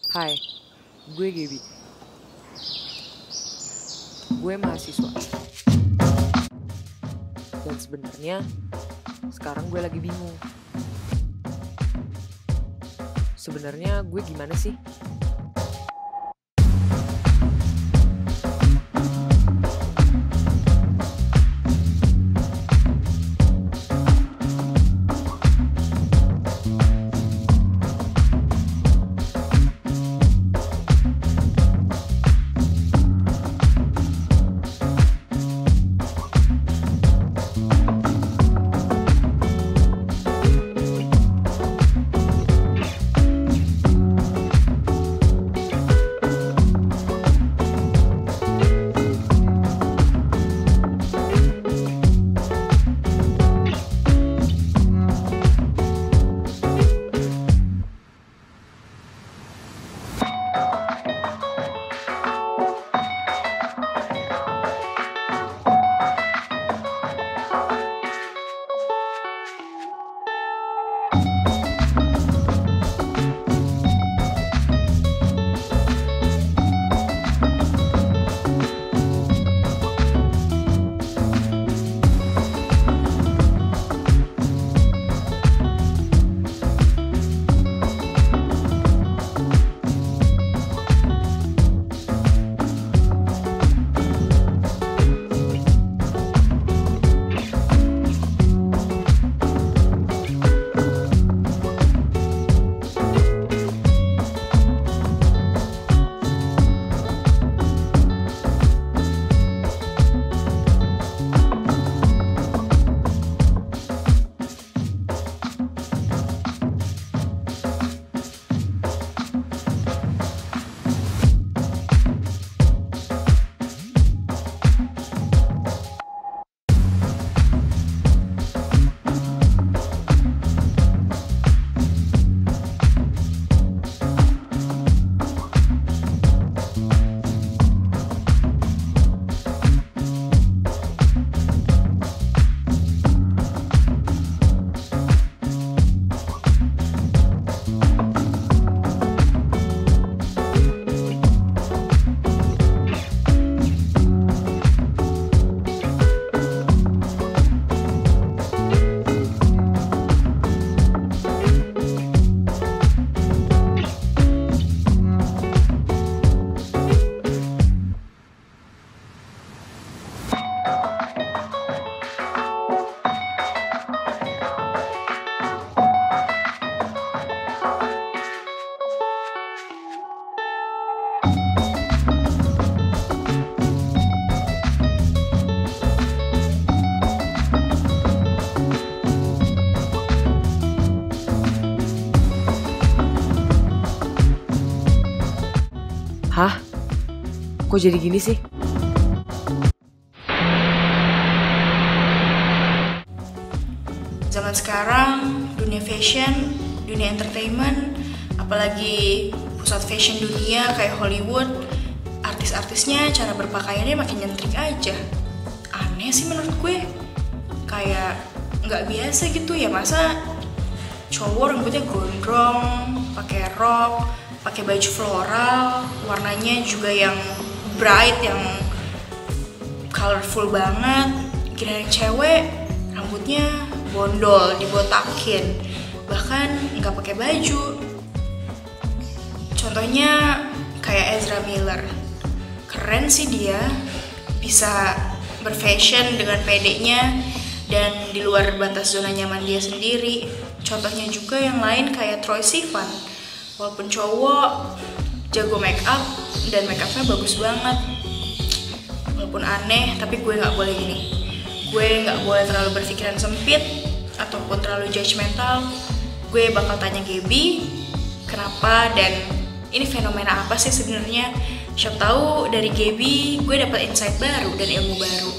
Hai, gue Gaby. Gue mahasiswa. Dan sebenarnya sekarang gue lagi bingung. Sebenarnya gue gimana sih? Hah? Kok jadi gini sih? Zaman sekarang, dunia fashion, dunia entertainment, apalagi pusat fashion dunia kayak Hollywood, artis-artisnya cara berpakaiannya makin nyentrik aja. Aneh sih menurut gue, kayak nggak biasa gitu ya, masa cowok rambutnya gondrong, pakai rok, pakai baju floral, warnanya juga yang bright, yang colorful banget. Giliran cewek, rambutnya bondol, dibotakin, bahkan nggak pakai baju. Contohnya kayak Ezra Miller, keren sih dia, bisa berfashion dengan pedenya dan di luar batas zona nyaman dia sendiri. Contohnya juga yang lain kayak Troye Sivan, walaupun cowok, jago make up dan make upnya bagus banget. Walaupun aneh, tapi gue nggak boleh gini. Gue nggak boleh terlalu berpikiran sempit ataupun terlalu judgmental. Gue bakal tanya Gaby, kenapa dan ini fenomena apa sih sebenarnya? Siapa tahu dari Gaby gue dapat insight baru dan ilmu baru.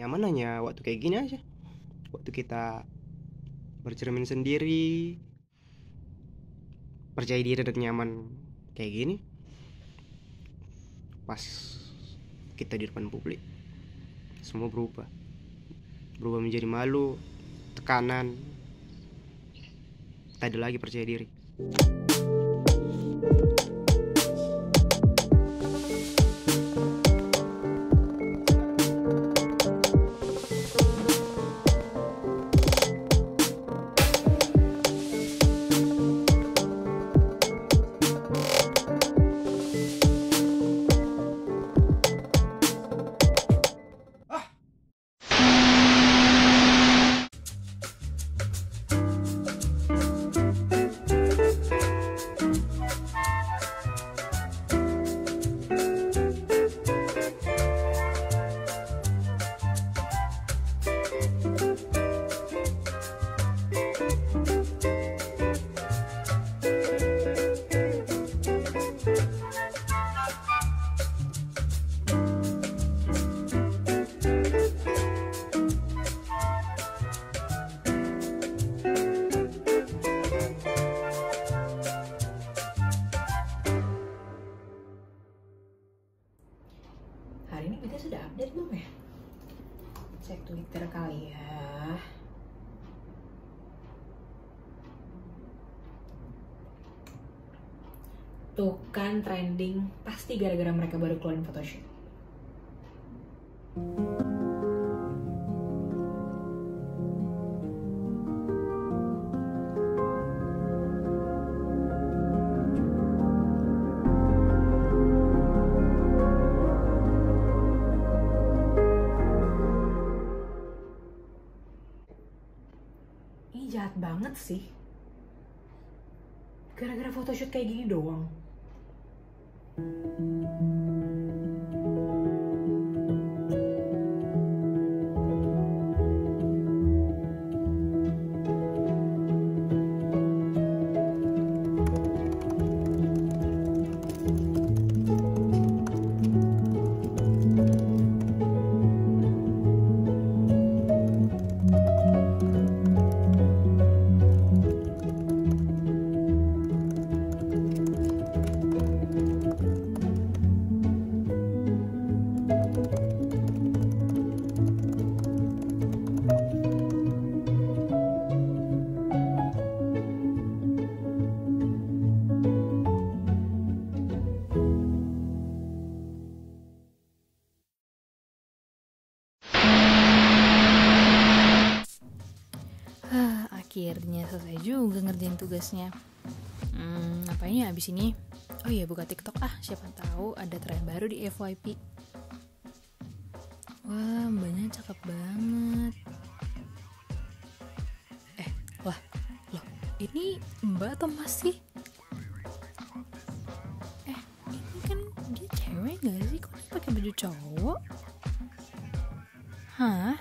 nyaman hanya waktu kayak gini aja, waktu kita bercermin sendiri, percaya diri dan nyaman kayak gini. Pas kita di depan publik, semua berubah menjadi malu, tekanan, tak ada lagi percaya diri. Hari ini kita sudah update belum ya? Cek Twitter kali ya. Tuh kan trending, pasti gara-gara mereka baru keluarin photoshoot. Ini jahat banget sih. Gara-gara photoshoot kayak gini doang. Akhirnya selesai juga ngerjain tugasnya. Ngapain ya abis ini? Oh iya, buka TikTok siapa tahu ada tren baru di FYP. Wah, mbaknya cakep banget. Loh, ini mbak atau mas sih? Ini kan dia cewek gak sih? Kok dia pakai baju cowok? Hah?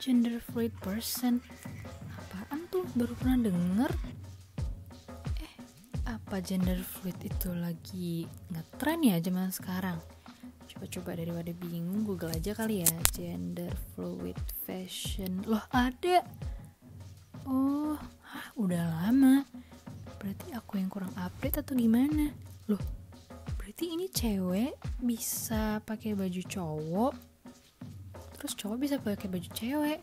Gender fluid person? Baru pernah denger. Apa gender fluid itu lagi ngetren ya zaman sekarang? Coba daripada bingung, Google aja kali ya. Gender fluid fashion. Loh, ada. Oh, udah lama. Berarti aku yang kurang update atau gimana? Loh, berarti ini cewek bisa pakai baju cowok, terus cowok bisa pakai baju cewek.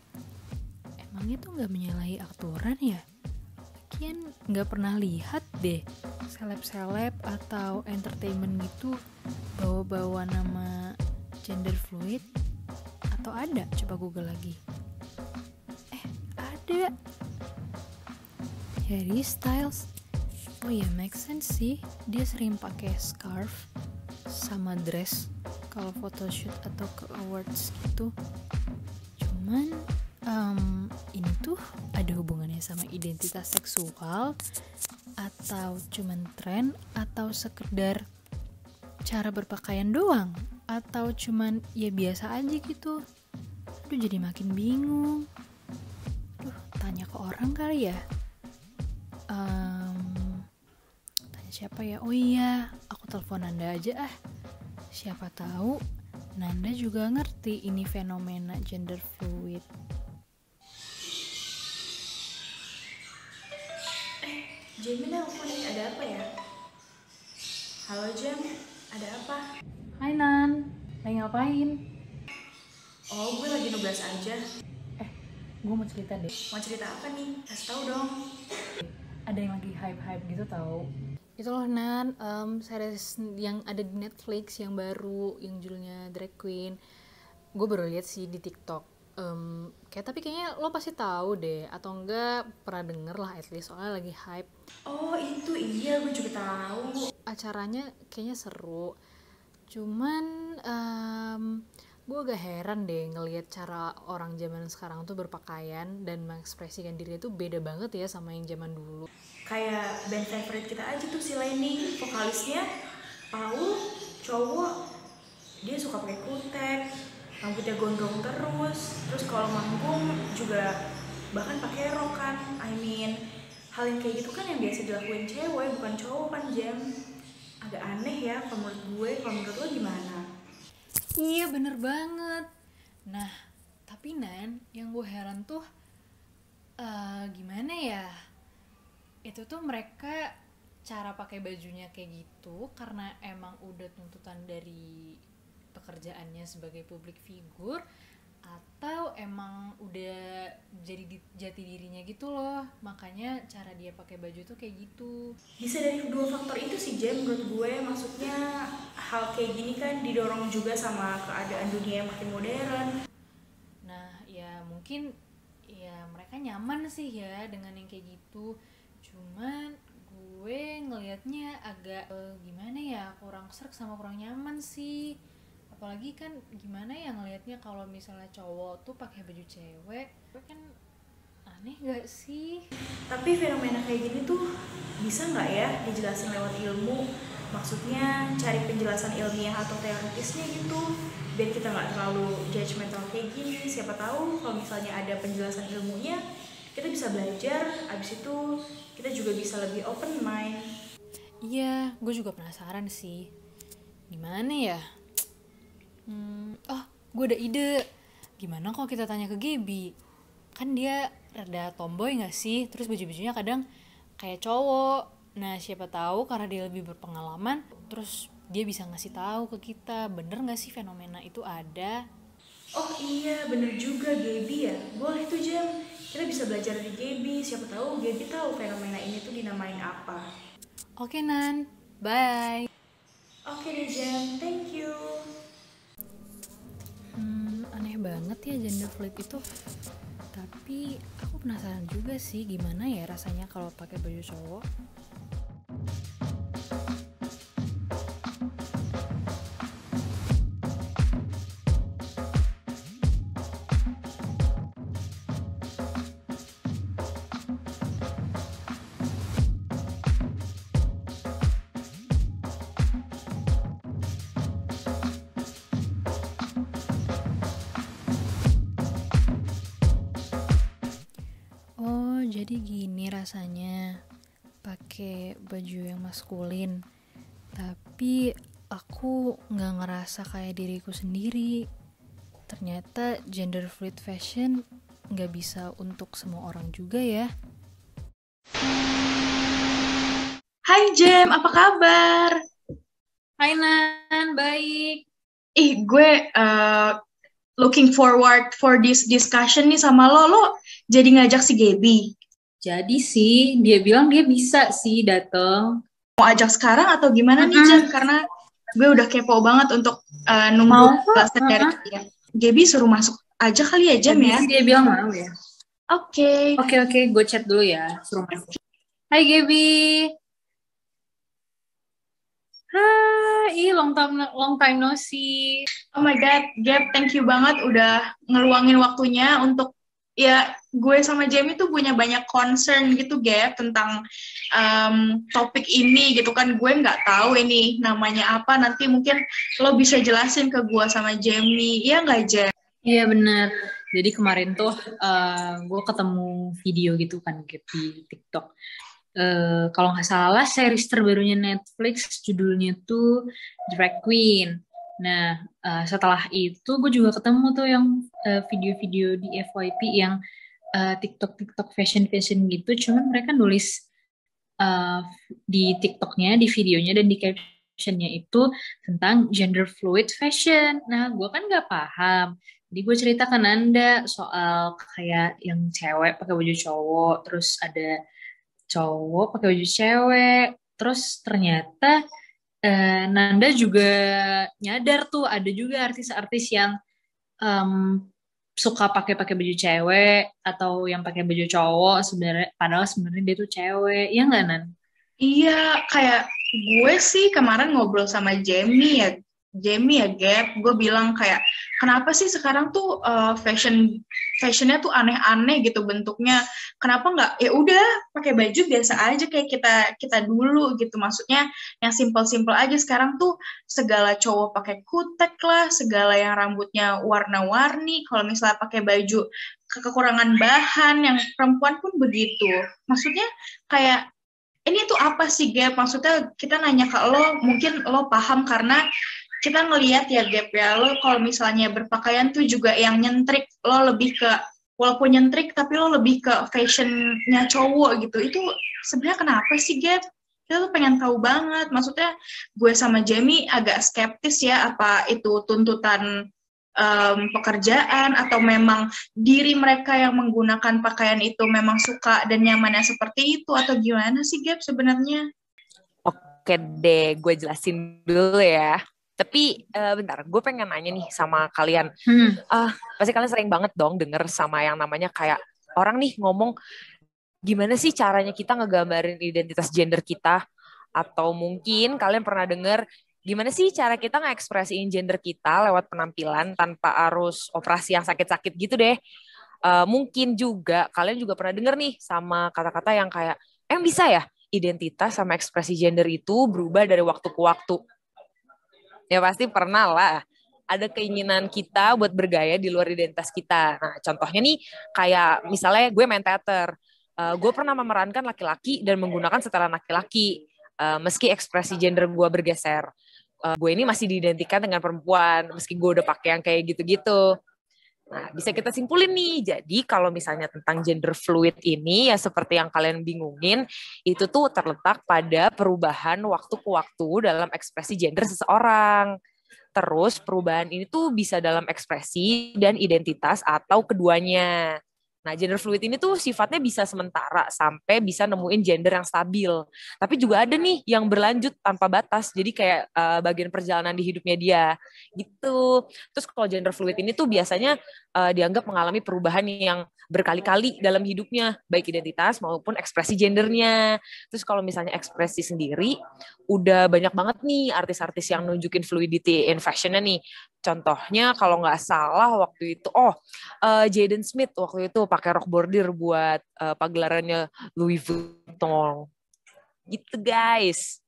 Emangnya tuh gak menyalahi aturan ya? Lagian gak pernah lihat deh seleb-seleb atau entertainment gitu bawa-bawa nama gender fluid. Atau ada? Coba Google lagi. Ada. Harry Styles. Oh ya, make sense sih. Dia sering pakai scarf sama dress kalau photoshoot atau ke awards gitu. Cuman ini tuh ada hubungannya sama identitas seksual atau cuman tren atau sekedar cara berpakaian doang atau cuman ya biasa aja gitu. Aduh, jadi makin bingung. Tanya ke orang kali ya. Tanya siapa ya? Oh iya, aku telepon Anda aja Siapa tahu Nanda juga ngerti ini fenomena gender fluid. Jamie nelfon nih, ada apa ya? Halo Jam, ada apa? Hai Nan, lagi ngapain? Oh, gue lagi nugas aja. Gue mau cerita deh. Mau cerita apa nih? Kasih tahu dong. Ada yang lagi hype-hype gitu tau. Itu loh Nan, series yang ada di Netflix yang baru, yang judulnya Drag Queen. Gue baru lihat sih di TikTok. Tapi kayaknya lo pasti tahu deh, atau enggak pernah denger lah at least, soalnya lagi hype. Oh itu iya, gue juga tahu. Acaranya kayaknya seru. Cuman gue agak heran deh ngelihat cara orang zaman sekarang tuh berpakaian dan mengekspresikan diri itu beda banget ya sama yang zaman dulu. Kayak band favorite kita aja tuh si Lenny, vokalisnya Paul, cowok, dia suka pakai kutek, rambutnya gondrong terus kalau manggung juga bahkan pakai rok kan. Hal yang kayak gitu kan yang biasa dilakuin cewek bukan cowok kan Jam. Agak aneh ya kalau menurut gue, kalau menurut lo gimana? Iya bener banget. Nah tapi Nan, yang gue heran tuh gimana ya, itu tuh mereka cara pakai bajunya kayak gitu karena emang udah tuntutan dari pekerjaannya sebagai public figure, atau emang udah jadi jati dirinya gitu loh, makanya cara dia pakai baju tuh kayak gitu. Bisa dari dua faktor itu sih Jam menurut gue. Maksudnya hal kayak gini kan didorong juga sama keadaan dunia yang makin modern. Nah ya mungkin ya mereka nyaman sih ya dengan yang kayak gitu, cuman gue ngelihatnya agak gimana ya, kurang sreg sama kurang nyaman sih. Apalagi kan gimana ya ngelihatnya kalau misalnya cowok tuh pakai baju cewek kan aneh gak sih? Tapi fenomena kayak gini tuh bisa nggak ya dijelasin lewat ilmu? Maksudnya cari penjelasan ilmiah atau teoritisnya gitu, biar kita nggak terlalu judgmental kayak gini. Siapa tahu kalau misalnya ada penjelasan ilmunya, kita bisa belajar. Abis itu kita juga bisa lebih open mind. Iya, gue juga penasaran sih. Gimana ya? Gue ada ide. Gimana kalau kita tanya ke Gaby? Kan dia rada tomboy gak sih? Terus baju-bajunya kadang kayak cowok. Nah siapa tahu karena dia lebih berpengalaman, terus dia bisa ngasih tahu ke kita bener gak sih fenomena itu ada. Oh iya, bener juga Gaby ya. Boleh tuh Jam, kita bisa belajar dari Gaby. Siapa tahu Gaby tahu fenomena ini tuh dinamain apa. Oke Nan, bye. Oke deh Jam, thank you. Aneh banget ya gender fluid itu. Tapi aku penasaran juga sih gimana ya rasanya kalau pakai baju cowok. Oh, jadi gini rasanya pakai baju yang maskulin. Tapi aku nggak ngerasa kayak diriku sendiri. Ternyata gender fluid fashion nggak bisa untuk semua orang juga ya. Hai Jam, apa kabar? Hai Nan, baik. Gue looking forward for this discussion nih sama lo. Lo jadi ngajak si Gaby. Jadi sih, dia bilang dia bisa sih dateng. Mau ajak sekarang atau gimana nih Jam? Karena gue udah kepo banget untuk nunggu balasan dari dia. Gaby suruh masuk aja kali ya Jam ya? Sih dia bilang mau ya. Oke. Oke, gue chat dulu ya, suruh masuk. Hai Gaby. Hai, long time no see. Oh my god, Gab, thank you banget udah ngeluangin waktunya untuk ya gue sama Jamie tuh punya banyak concern gitu Gab tentang topik ini gitu kan. Gue nggak tahu ini namanya apa, nanti mungkin lo bisa jelasin ke gue sama Jamie, iya nggak Jam? Iya benar. Jadi kemarin tuh gue ketemu video gitu kan di TikTok. Kalau nggak salah series terbarunya Netflix judulnya tuh Drag Queen. Nah, setelah itu gue juga ketemu tuh yang video-video di FYP yang TikTok fashion gitu. Cuman mereka nulis di TikToknya, di videonya dan di captionnya itu tentang gender fluid fashion. Nah, gue kan nggak paham. Jadi gue cerita ke Nanda soal kayak yang cewek pakai baju cowok, terus ada cowok pakai baju cewek. Terus ternyata Nanda juga nyadar tuh ada juga artis-artis yang em, suka pakai baju cewek atau yang pakai baju cowok sebenarnya padahal sebenarnya dia tuh cewek ya nggak Nan? Iya, kayak gue sih kemarin ngobrol sama Jamie ya Gap, gue bilang kayak kenapa sih sekarang tuh fashionnya tuh aneh-aneh gitu bentuknya, kenapa nggak ya udah pakai baju biasa aja kayak kita kita dulu gitu, maksudnya yang simple-simple aja. Sekarang tuh segala cowok pakai kutek lah, segala yang rambutnya warna-warni, kalau misalnya pakai baju kekurangan bahan, yang perempuan pun begitu, maksudnya kayak ini tuh apa sih Gap? Maksudnya kita nanya ke lo, mungkin lo paham karena kita ngelihat ya Gap ya, lo kalau misalnya berpakaian tuh juga yang nyentrik, lo lebih ke, walaupun nyentrik tapi lo lebih ke fashionnya cowok gitu. Itu sebenarnya kenapa sih Gap? Kita tuh pengen tahu banget. Maksudnya gue sama Jamie agak skeptis ya, apa itu tuntutan pekerjaan atau memang diri mereka yang menggunakan pakaian itu memang suka dan nyamannya seperti itu, atau gimana sih Gap sebenarnya? Oke deh, gue jelasin dulu ya. Tapi bentar, gue pengen nanya nih sama kalian. Pasti kalian sering banget dong denger sama yang namanya kayak orang nih ngomong, gimana sih caranya kita ngegambarin identitas gender kita? Atau mungkin kalian pernah denger, gimana sih cara kita nge-ekspresiin gender kita lewat penampilan tanpa harus operasi yang sakit-sakit gitu deh. Mungkin juga kalian juga pernah denger nih sama kata-kata yang kayak, bisa ya identitas sama ekspresi gender itu berubah dari waktu ke waktu. Ya pasti pernah lah. Ada keinginan kita buat bergaya di luar identitas kita. Nah, contohnya nih kayak misalnya gue main teater. Gue pernah memerankan laki-laki dan menggunakan setelan laki-laki. Meski ekspresi gender gue bergeser. Gue ini masih diidentikan dengan perempuan, meski gue udah pakai yang kayak gitu-gitu. Nah, bisa kita simpulin nih, jadi kalau misalnya tentang gender fluid ini, ya seperti yang kalian bingungin, itu tuh terletak pada perubahan waktu ke waktu dalam ekspresi gender seseorang. Terus perubahan ini tuh bisa dalam ekspresi dan identitas atau keduanya. Nah, gender fluid ini tuh sifatnya bisa sementara sampai bisa nemuin gender yang stabil. Tapi juga ada nih yang berlanjut tanpa batas. Jadi kayak bagian perjalanan di hidupnya dia gitu. Terus kalau gender fluid ini tuh biasanya dianggap mengalami perubahan yang berkali-kali dalam hidupnya, baik identitas maupun ekspresi gendernya. Terus kalau misalnya ekspresi sendiri, udah banyak banget nih artis-artis yang nunjukin fluidity in fashionnya nih. Contohnya kalau nggak salah waktu itu, Jaden Smith waktu itu pakai rok bordir buat pagelarannya Louis Vuitton. Gitu guys.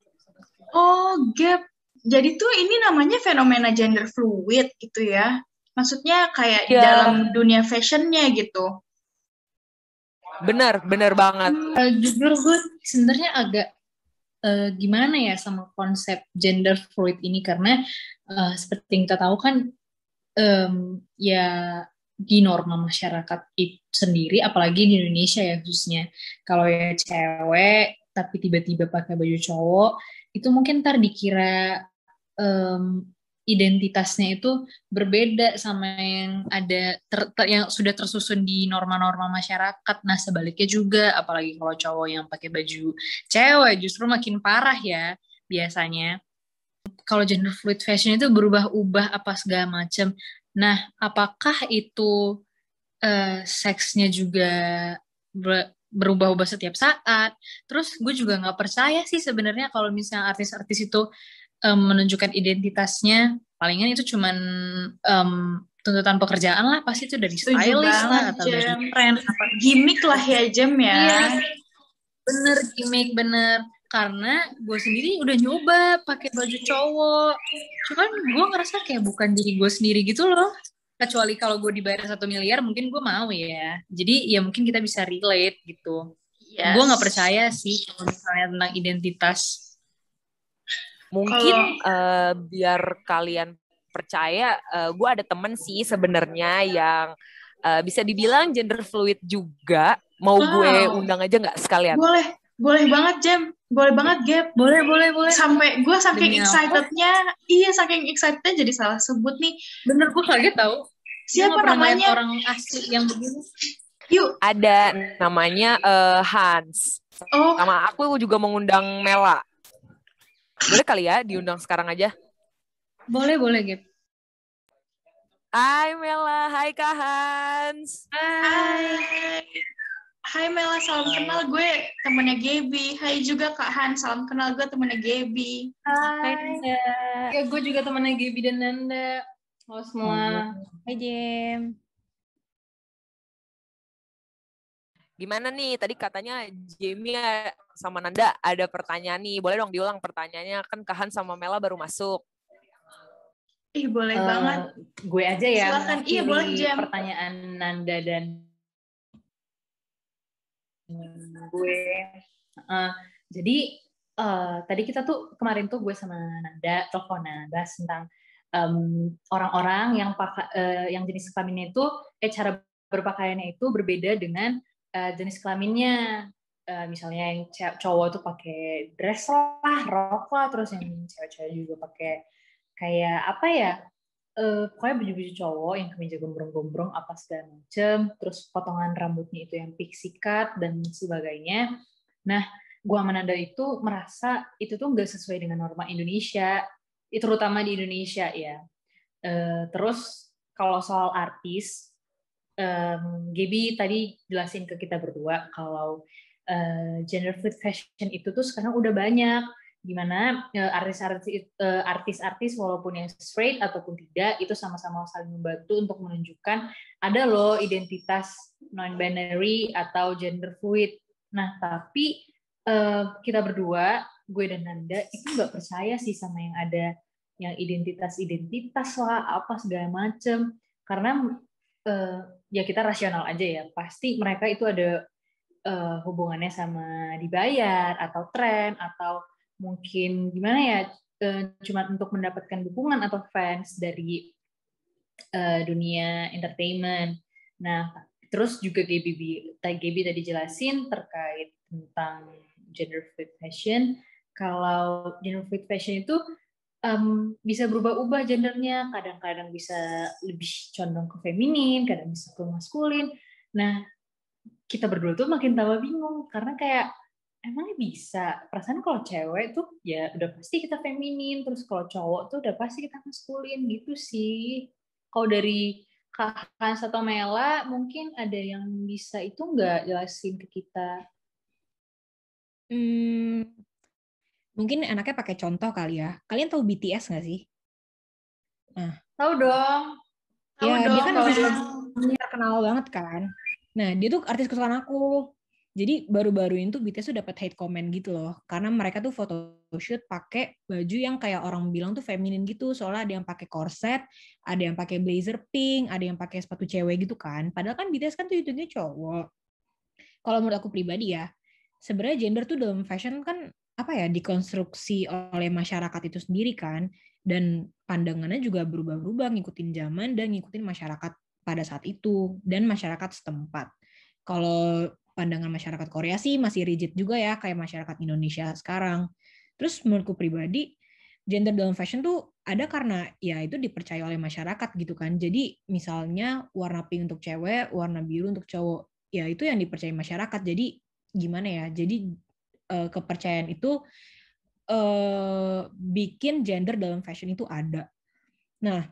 Oh Gap, jadi tuh ini namanya fenomena gender fluid gitu ya? Maksudnya kayak dalam dunia fashionnya gitu? Bener banget. Jujur gue sebenarnya agak gimana ya sama konsep gender fluid ini karena seperti yang kita tahu kan ya di norma masyarakat itu sendiri, apalagi di Indonesia ya khususnya, kalau ya cewek tapi tiba-tiba pakai baju cowok itu mungkin ntar dikira identitasnya itu berbeda sama yang ada yang sudah tersusun di norma-norma masyarakat. Nah sebaliknya juga, apalagi kalau cowok yang pakai baju cewek justru makin parah ya biasanya. Kalau gender fluid fashion itu berubah-ubah apa segala macam. Nah apakah itu seksnya juga berubah-ubah setiap saat? Terus gue juga nggak percaya sih sebenarnya kalau misalnya artis-artis itu menunjukkan identitasnya, palingan itu cuman tuntutan pekerjaan lah, pasti itu dari stylist lah atau dari tren, gimmick lah ya Jem ya. Iya, bener gimmick, bener. Karena gue sendiri udah nyoba pakai baju cowok, cuman gue ngerasa kayak bukan diri gue sendiri gitu loh. Kecuali kalau gue dibayar 1 miliar mungkin gue mau ya. Jadi ya mungkin kita bisa relate gitu. Yes. Gue nggak percaya sih kalau misalnya tentang identitas. Mungkin biar kalian percaya, gue ada temen sih sebenarnya yang bisa dibilang gender fluid juga. Mau gue Wow. undang aja nggak sekalian? Boleh banget Jem, boleh banget Gap. Boleh. Sampai gue saking Demi apa? excitednya, saking excitednya jadi salah sebut nih. Bener, gue kaget tau. Siapa Gue nggak pernah ngeliat namanya? orang asli yang begini. Yuk. Ada namanya Hans. Oh, Sama aku juga mengundang Mela. Boleh kali ya diundang sekarang aja? Boleh, Gap. Hai Mela, hai Kak Hans. Hai Mela, salam kenal, gue temennya Gaby. Hai juga Kak Han, salam kenal, gue temennya Gaby. Hai Nanda. Ya, gue juga temannya Gaby dan Nanda. Halo semua. Hai Jem. Gimana nih, tadi katanya Jamie sama Nanda ada pertanyaan nih. Boleh dong diulang pertanyaannya, kan Kak Hans sama Mela baru masuk. Ih, boleh banget. Gue aja ya. Silakan, iya boleh Jam. Pertanyaan Nanda dan gue. Jadi tadi kita tuh kemarin tuh gue sama Nanda teleponan bahas tentang orang-orang yang jenis kelaminnya itu cara berpakaiannya itu berbeda dengan jenis kelaminnya. Misalnya yang cowok tuh pakai dress lah, rok lah, terus yang cewek-cewek juga pakai kayak apa ya? Pokoknya baju-baju cowok yang kemeja gombrong-gombrong apa segala macem, terus potongan rambutnya itu yang pixie cut dan sebagainya. Nah, gua sama Nanda itu merasa itu tuh nggak sesuai dengan norma Indonesia, itu terutama di Indonesia ya. Terus kalau soal artis, Gaby tadi jelasin ke kita berdua kalau gender fluid fashion itu tuh sekarang udah banyak, dimana artis-artis walaupun yang straight ataupun tidak itu sama-sama saling membantu untuk menunjukkan ada loh identitas non-binary atau gender fluid. Nah tapi kita berdua, gue dan Nanda itu nggak percaya sih sama yang ada yang identitas lah apa segala macem, karena ya kita rasional aja ya, pasti mereka itu ada hubungannya sama dibayar atau tren atau mungkin gimana ya, cuma untuk mendapatkan dukungan atau fans dari dunia entertainment. Nah, terus juga Gaby tadi jelasin terkait tentang gender fluid fashion. Kalau gender fluid fashion itu bisa berubah-ubah gendernya, kadang-kadang bisa lebih condong ke feminin, kadang bisa ke maskulin. Nah, kita berdua tuh makin tambah bingung karena kayak emangnya bisa, perasaan kalau cewek tuh ya udah pasti kita feminin, terus kalau cowok tuh udah pasti kita maskulin gitu sih. Kalau dari Kak Hans atau Mela mungkin ada yang bisa itu nggak jelasin ke kita? Mungkin enaknya pakai contoh kali ya. Kalian tahu BTS nggak sih? Tahu dong. Ya, dia kan artis terkenal banget kan. Nah, dia tuh artis kesukaan aku. Jadi baru-baru ini tuh BTS tuh dapat hate comment gitu loh, karena mereka tuh photoshoot pakai baju yang kayak orang bilang tuh feminin gitu, soalnya ada yang pakai korset, ada yang pakai blazer pink, ada yang pakai sepatu cewek gitu kan. Padahal kan BTS kan tuh itu cowok. Kalau menurut aku pribadi ya, sebenarnya gender tuh dalam fashion kan apa ya, dikonstruksi oleh masyarakat itu sendiri kan, dan pandangannya juga berubah-ubah ngikutin zaman dan ngikutin masyarakat pada saat itu dan masyarakat setempat. Kalau pandangan masyarakat Korea sih masih rigid juga ya, kayak masyarakat Indonesia sekarang. Terus menurutku pribadi, gender dalam fashion tuh ada karena ya itu dipercaya oleh masyarakat gitu kan. Jadi misalnya warna pink untuk cewek, warna biru untuk cowok, ya itu yang dipercaya masyarakat. Jadi gimana ya? Jadi kepercayaan itu bikin gender dalam fashion itu ada. Nah,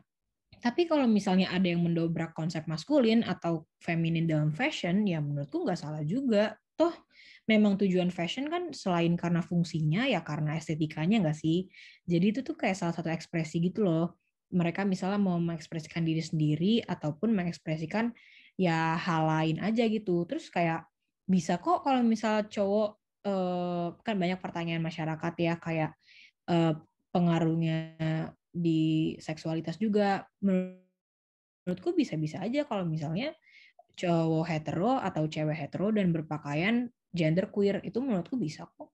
tapi kalau misalnya ada yang mendobrak konsep maskulin atau feminin dalam fashion, ya menurutku nggak salah juga. Toh memang tujuan fashion kan selain karena fungsinya, ya karena estetikanya nggak sih? Jadi itu tuh kayak salah satu ekspresi gitu loh. Mereka misalnya mau mengekspresikan diri sendiri ataupun mengekspresikan ya hal lain aja gitu. Terus kayak bisa kok kalau misalnya cowok, kan banyak pertanyaan masyarakat ya kayak pengaruhnya di seksualitas juga. Menurutku bisa-bisa aja kalau misalnya cowok hetero atau cewek hetero dan berpakaian gender queer, itu menurutku bisa kok.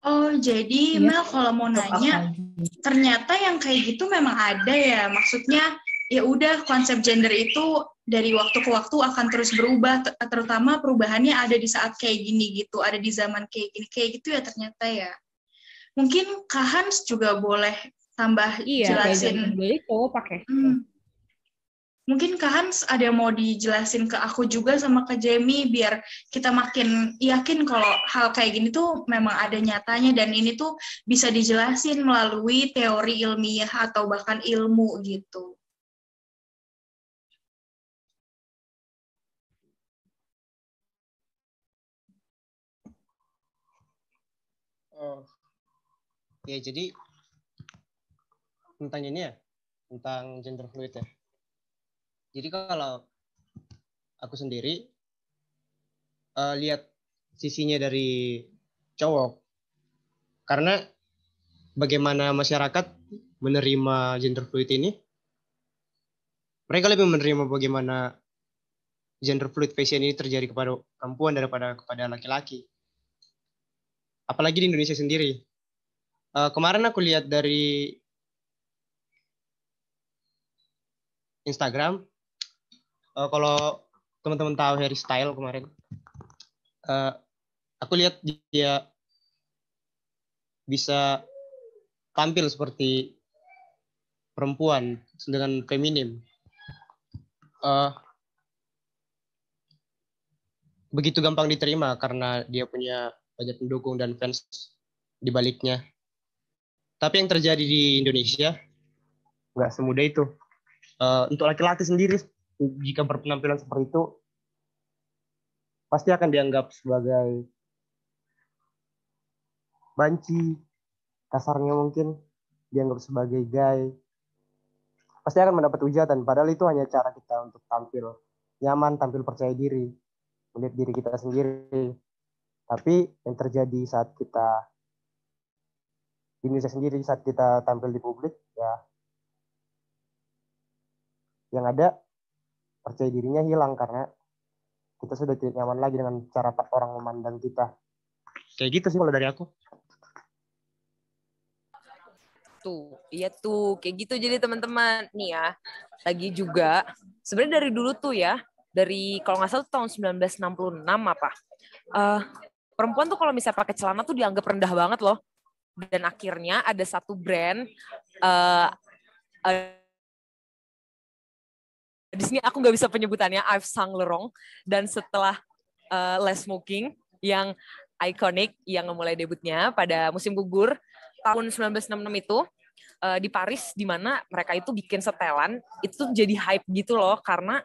Oh, jadi Iya. Mel kalau mau nanya, ternyata yang kayak gitu memang ada ya. Maksudnya ya udah konsep gender itu dari waktu ke waktu akan terus berubah, terutama perubahannya ada di saat kayak gini gitu, ada di zaman kayak gini kayak gitu ya ternyata ya. Mungkin Kak Hans juga boleh tambah Iya, kayak jelasin. zaman dulu itu pakai. Mungkin Kak Hans ada mau dijelasin ke aku juga sama ke Jamie biar kita makin yakin kalau hal kayak gini tuh memang ada nyatanya dan ini tuh bisa dijelasin melalui teori ilmiah atau bahkan ilmu gitu. Oh, ya jadi tentang ini ya, tentang gender fluid ya. Jadi kalau aku sendiri lihat sisinya dari cowok, karena bagaimana masyarakat menerima gender fluid ini, mereka lebih menerima bagaimana gender fluid fashion ini terjadi kepada perempuan daripada kepada laki-laki. Apalagi di Indonesia sendiri. Kemarin aku lihat dari Instagram, kalau teman-teman tahu Harry Styles kemarin, aku lihat dia bisa tampil seperti perempuan dengan feminim. Begitu gampang diterima karena dia punya banyak pendukung dan fans di baliknya. Tapi yang terjadi di Indonesia nggak semudah itu. Untuk laki-laki sendiri, jika berpenampilan seperti itu, pasti akan dianggap sebagai banci, kasarnya mungkin dianggap sebagai gay. Pasti akan mendapat hujatan, padahal itu hanya cara kita untuk tampil nyaman, tampil percaya diri, melihat diri kita sendiri. Tapi yang terjadi saat kita di Indonesia sendiri, saat kita tampil di publik, ya yang ada percaya dirinya hilang karena kita sudah tidak nyaman lagi dengan cara orang memandang kita. Kayak gitu sih kalau dari aku. Tuh, iya tuh, kayak gitu. Jadi teman-teman nih ya, lagi juga sebenarnya dari dulu tuh ya, dari kalau nggak salah tahun 1966 apa, perempuan tuh kalau misalnya pakai celana tuh dianggap rendah banget loh. Dan akhirnya ada satu brand, di sini aku nggak bisa penyebutannya, Yves Saint Laurent, dan setelah Less Smoking yang ikonik yang memulai debutnya pada musim gugur tahun 1966 itu di Paris, di mana mereka itu bikin setelan itu tuh jadi hype gitu loh, karena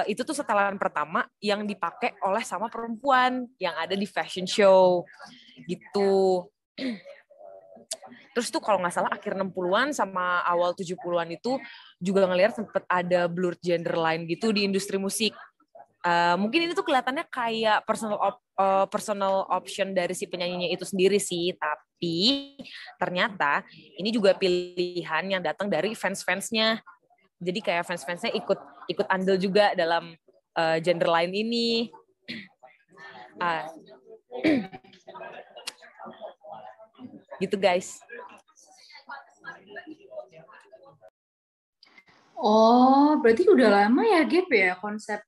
itu tuh setelan pertama yang dipakai oleh sama perempuan yang ada di fashion show gitu. Terus tuh kalau nggak salah akhir 60-an sama awal 70-an itu juga ngelihat sempet ada blurred gender line gitu di industri musik. Mungkin ini tuh kelihatannya kayak personal option dari si penyanyinya itu sendiri sih, tapi ternyata ini juga pilihan yang datang dari fans-fansnya. Jadi kayak fans-fansnya ikut andil juga dalam gender line ini. Gitu guys. Oh, berarti udah lama ya Gap ya konsep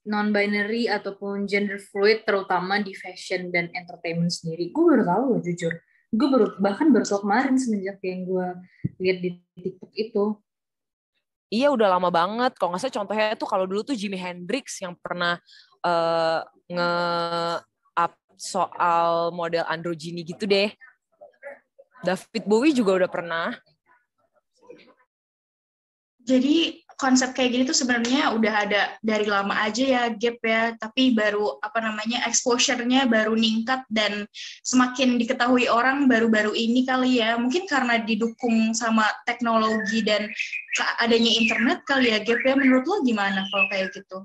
non-binary ataupun gender fluid terutama di fashion dan entertainment sendiri. Gue baru tahu loh jujur. Gue bahkan baru tahu kemarin semenjak yang gue lihat di TikTok itu. Iya udah lama banget. Kalau nggak salah contohnya tuh kalau dulu tuh Jimi Hendrix yang pernah nge-up soal model androgyny gitu deh. David Bowie juga udah pernah. Jadi konsep kayak gini tuh sebenarnya udah ada dari lama aja ya Gap ya, tapi baru exposure-nya baru meningkat dan semakin diketahui orang baru-baru ini kali ya. Mungkin karena didukung sama teknologi dan adanya internet kali ya Gap ya. Menurut lo gimana kalau kayak gitu?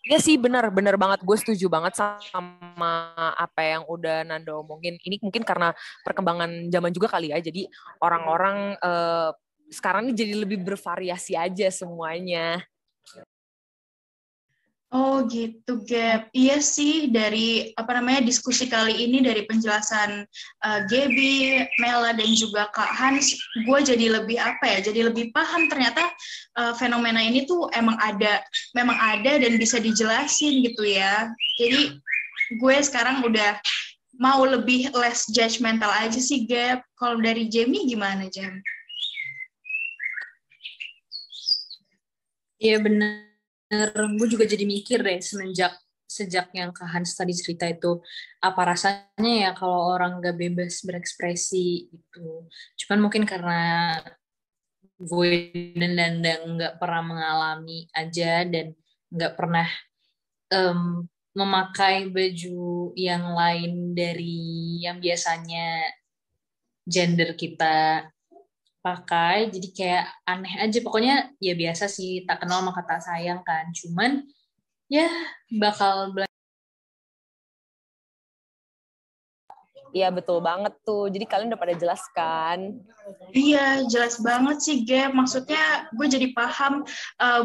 Iya sih benar banget, gue setuju banget sama apa yang udah Nanda omongin. Ini mungkin karena perkembangan zaman juga kali ya, jadi orang-orang sekarang ini jadi lebih bervariasi aja semuanya. Oh gitu, Gap. Iya sih, dari diskusi kali ini, dari penjelasan Gaby, Mela, dan juga Kak Hans, gue jadi lebih jadi lebih paham ternyata fenomena ini tuh memang ada dan bisa dijelasin gitu ya. Jadi gue sekarang udah mau lebih less judgmental aja sih, Gap. Kalau dari Jamie gimana, Jam? Iya bener, gue juga jadi mikir deh sejak yang Kak Hans tadi cerita itu, apa rasanya ya kalau orang gak bebas berekspresi gitu. Cuman mungkin karena gue dan Dandang nggak pernah mengalami aja dan nggak pernah memakai baju yang lain dari yang biasanya gender kita pakai, jadi kayak aneh aja. Pokoknya ya biasa sih, tak kenal maka tak sayang kan. Cuman ya bakal Iya betul banget tuh. Jadi kalian udah pada jelas kan? Iya, jelas banget sih, Gap. Maksudnya gue jadi paham,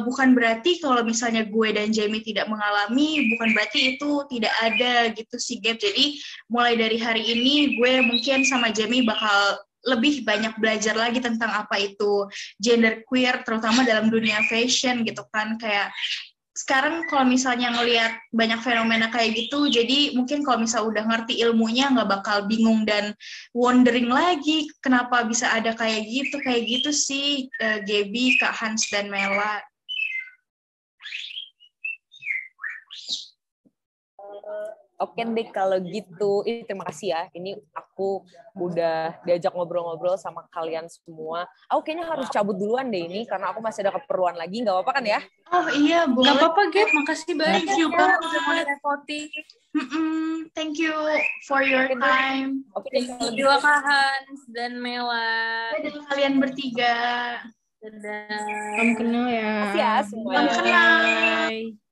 bukan berarti kalau misalnya gue dan Jamie tidak mengalami, bukan berarti itu tidak ada gitu sih, Gap. Jadi mulai dari hari ini gue mungkin sama Jamie bakal lebih banyak belajar lagi tentang apa itu gender queer, terutama dalam dunia fashion gitu kan. Kayak sekarang kalau misalnya ngelihat banyak fenomena kayak gitu, jadi mungkin kalau misalnya udah ngerti ilmunya nggak bakal bingung dan wondering lagi kenapa bisa ada kayak gitu sih, Gaby, Kak Hans, dan Mela. Oke deh kalau gitu. Terima kasih ya. Ini aku udah diajak ngobrol-ngobrol sama kalian semua. Aku kayaknya harus cabut duluan deh ini karena aku masih ada keperluan lagi. Nggak apa-apa kan ya? Oh iya, boleh. Nggak apa-apa, Gap. Makasih banyak. Thank you banget udah mau direpotin. Thank you for your time. Thank you Kak Hans dan Mela. Dan kalian bertiga. Dadah. Salam kenal ya. Makasih ya semuanya. Salam kenal. Bye.